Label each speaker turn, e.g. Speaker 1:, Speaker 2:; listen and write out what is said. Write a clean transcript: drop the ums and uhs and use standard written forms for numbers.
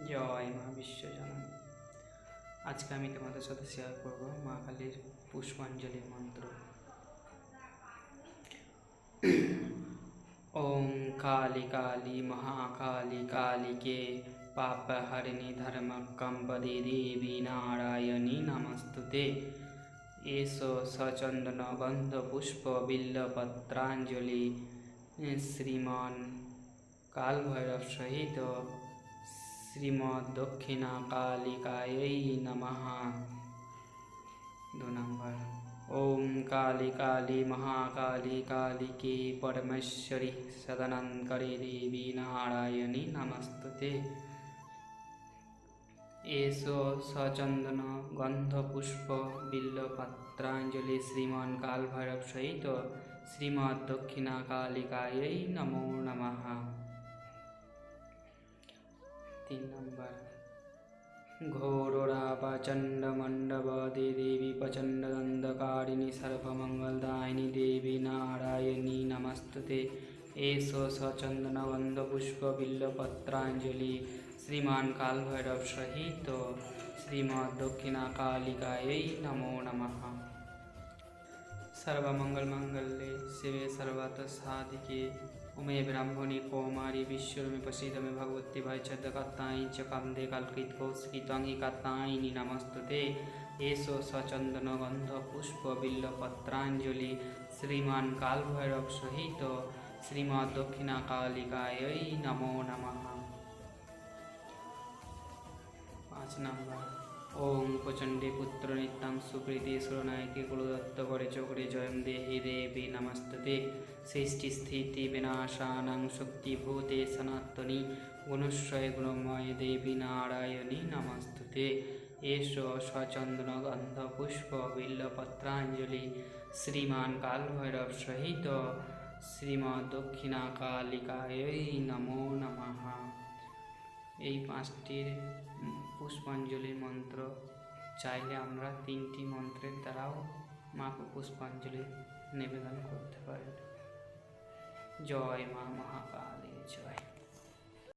Speaker 1: জয় মা বিশ্বজননী। আজকে আমি তোমাদের সাথে শেয়ার করব মা কালীর পুষ্পাঞ্জলি মন্ত্র। ওম কালী কালী মহাকালী কালীকে পাপহারিণী ধর্মকম্পদে দেবী নারায়ণী নমস্তুতে। এসো সচন্দন গন্ধ পুষ্প বিল্লপত্রাঞ্জলি শ্রীমান কালভৈরব সহিত শ্রীমদ দক্ষিণা কালিকাयै নমঃ। 2 নম্বর, ওম কালী কালী মহাকালী কালীকে পরমেশ্বরী সদানন্দকরে দেবী নারায়ণী নমস্তুতে। এসো সচন্দন গন্ধ পুষ্প বিল্লপত্রাঞ্জলি শ্রীমান কালভৈরব সহিত শ্রীমদ দক্ষিণা কালিকাयै নমো নমঃ। 3 নম্বর, ঘোরোরা প্রচণ্ড মণ্ডপদে দেবী প্রচণ্ড দণ্ডকারিণী সর্বমঙ্গলদায়িনী দেবী নারায়ণী নমস্তুতে। এসো সচন্দন গন্ধ পুষ্প বিল্লপত্রাঞ্জলি শ্রীমান কালভৈরব সহিত শ্রীমদ দক্ষিণা কালিকাयै নমো নমঃ। সর্বমঙ্গল মঙ্গলে শিবে সর্বার্থ সাধিকে উমে ব্রাহ্মণী কৌমারী বিশ্বরূপে প্রসিদ্ধ মে ভগবতী ভৈচ্ছদ্যকাত্তায়ী চ কামদে কালকৃত কৌশিকী ত্বঙ্গী কাত্তায়িনী নমস্তুতে। এসো সচন্দন গন্ধ পুষ্প বিল্লপত্রাঞ্জলি শ্রীমান কালভৈরব সহিত শ্রীমদ দক্ষিণা কালিকাयै নমো নমঃ। 5 নম্বর, ওম প্রচণ্ডে পুত্র নিত্যাং সুপ্রীতি সুরনায়কে কুলদত্ত করে চক্রে জয়ম দেহি দেবী নমস্তুতে। সৃষ্টি স্থিতি বিনাশানাং শক্তিভূতে সনাতনী গুণশ্রয় গুণময় দেবী নারায়ণী নমস্তুতে। এসো সচন্দন গন্ধ পুষ্প বিল্লপত্রাঞ্জলি শ্রীমান কালভৈরব সহিত শ্রীমদ দক্ষিণা কালিকাयै নমো নমঃ। এই 5টির পুষ্পাঞ্জলির মন্ত্র চাইলে আমরা 3টি মন্ত্রের দ্বারাও মাকে পুষ্পাঞ্জলি নিবেদন করতে পারি। জয় মা মহাকালী জয়।